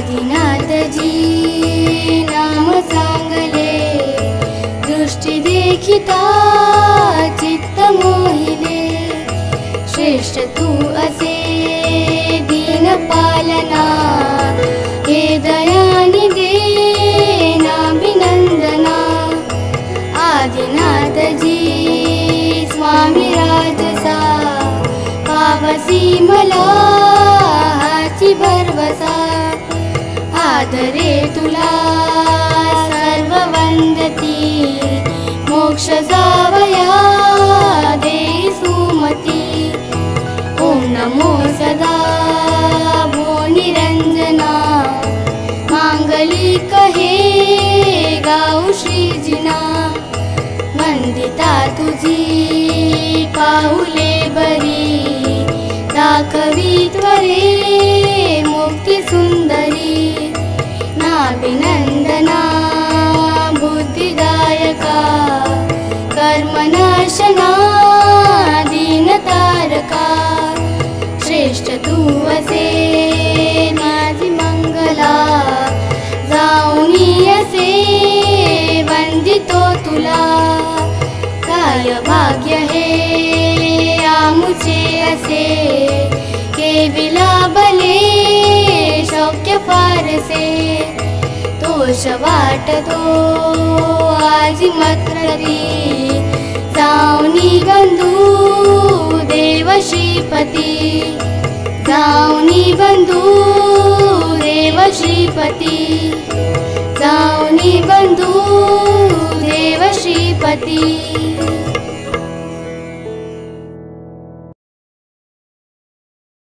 आदिनाथजी नाम सांगले, दृष्टी देखिता चित्त मोहिले। श्रेष्ठ तू असे दीन पालना, हे दयानिधे नाभिनंदना। आदिनाथजी स्वामी राजसा, पावसी मला हाची भरवसा। आदरे तुला सर्व वंदती, मोक्ष जावया दे सुमती। ओम नमो सदा भो निरंजना, मांगलिक हे गाऊ श्रीजिना। वंदिता तुझी पाऊले बरी, दाखवी त्वरे मुक्ती सुंदरी। नाभिनंदना बुद्धिदायका, कर्मनाशना दीनतारका। श्रेष्ठ तू असे माझी मंगला, जाऊनी असे वंदितो तुला। काय भाग्य हे आमुचे असे, केविला भले शौक्य फारसे। तोष वाटतो आजी मत्रती, जाऊनी बंधू देव श्रीपती। जाऊनी बंधू देव श्रीपती, जाऊनी बंधू देव श्रीपती।